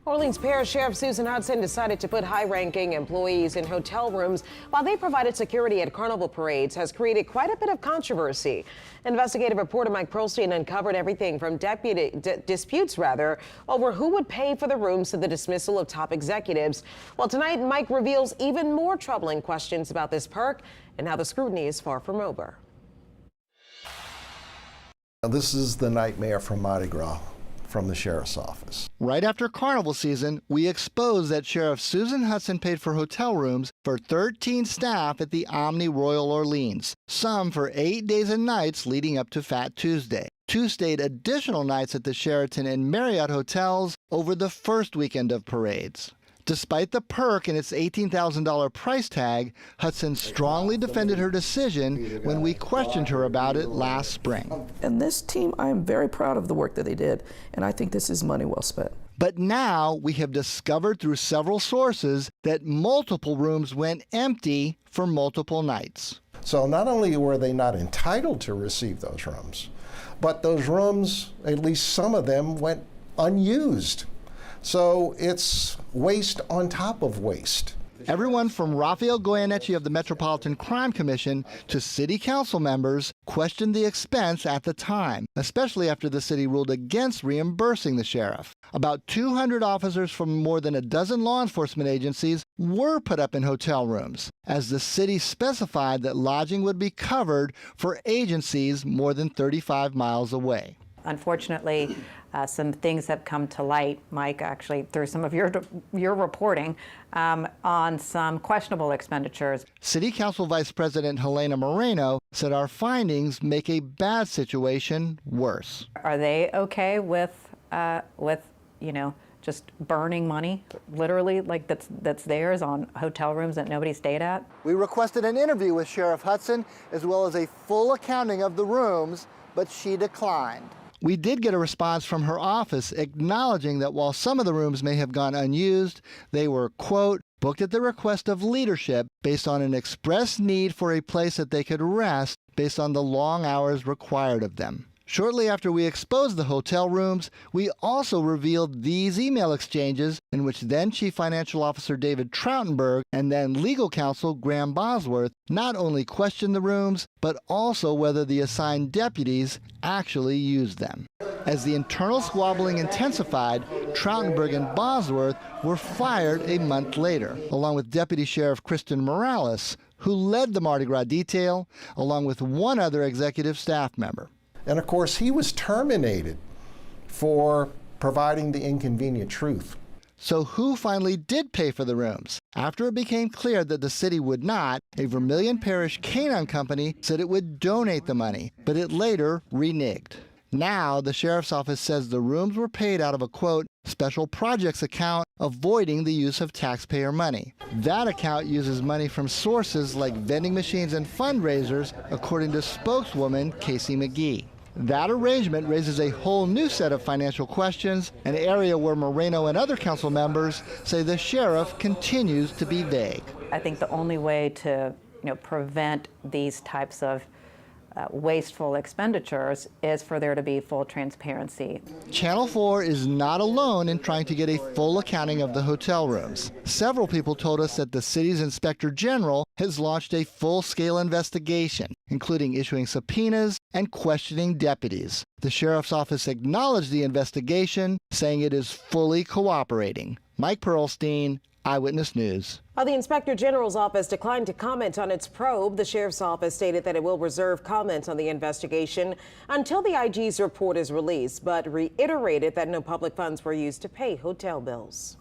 Orleans Parish Sheriff Susan Hudson decided to put high-ranking employees in hotel rooms while they provided security at carnival parades has created quite a bit of controversy. Investigative reporter Mike Pearlstein uncovered everything from disputes over who would pay for the rooms to the dismissal of top executives. Well, tonight Mike reveals even more troubling questions about this perk and how the scrutiny is far from over. This is the nightmare from Mardi Gras from the sheriff's office. Right after carnival season, we exposed that Sheriff Susan Hudson paid for hotel rooms for 13 staff at the Omni Royal Orleans, some for 8 days and nights leading up to Fat Tuesday. 2 stayed additional nights at the Sheraton and Marriott hotels over the first weekend of parades. Despite the perk and its $18,000 price tag, Hudson strongly defended her decision when we questioned her about it last spring. And this team, I am very proud of the work that they did, and I think this is money well spent. But now we have discovered through several sources that multiple rooms went empty for multiple nights. So not only were they not entitled to receive those rooms, but those rooms, at least some of them, went unused. So it's waste on top of waste. Everyone from Rafael Goyeneche of the Metropolitan Crime Commission to city council members questioned the expense at the time, especially after the city ruled against reimbursing the sheriff. About 200 officers from more than a dozen law enforcement agencies were put up in hotel rooms, as the city specified that lodging would be covered for agencies more than 35 miles away. Unfortunately, some things have come to light, Mike, actually through some of your reporting on some questionable expenditures. City Council Vice President Helena Moreno said our findings make a bad situation worse. Are they okay with just burning money, literally, like that's theirs on hotel rooms that nobody stayed at? We requested an interview with Sheriff Hudson as well as a full accounting of the rooms, but she declined. We did get a response from her office acknowledging that while some of the rooms may have gone unused, they were, quote, booked at the request of leadership based on an express need for a place that they could rest based on the long hours required of them. Shortly after we exposed the hotel rooms, we also revealed these email exchanges in which then Chief Financial Officer David Trautenberg and then Legal Counsel Graham Bosworth not only questioned the rooms, but also whether the assigned deputies actually used them. As the internal squabbling intensified, Trautenberg and Bosworth were fired a month later, along with Deputy Sheriff Kristen Morales, who led the Mardi Gras detail, along with one other executive staff member. And of course, he was terminated for providing the inconvenient truth. So who finally did pay for the rooms? After it became clear that the city would not, a Vermilion Parish canine company said it would donate the money, but it later reneged. Now, the sheriff's office says the rooms were paid out of a, quote, special projects account, avoiding the use of taxpayer money. That account uses money from sources like vending machines and fundraisers, according to spokeswoman Casey McGee. That arrangement raises a whole new set of financial questions, an area where Moreno and other council members say the sheriff continues to be vague. I think the only way to prevent these types of wasteful expenditures is for there to be full transparency. Channel 4 is not alone in trying to get a full accounting of the hotel rooms. Several people told us that the city's inspector general has launched a full-scale investigation, including issuing subpoenas and questioning deputies. The sheriff's office acknowledged the investigation, saying it is fully cooperating. Mike Pearlstein, Eyewitness News. While the Inspector General's office declined to comment on its probe, the Sheriff's office stated that it will reserve comment on the investigation until the IG's report is released, but reiterated that no public funds were used to pay hotel bills.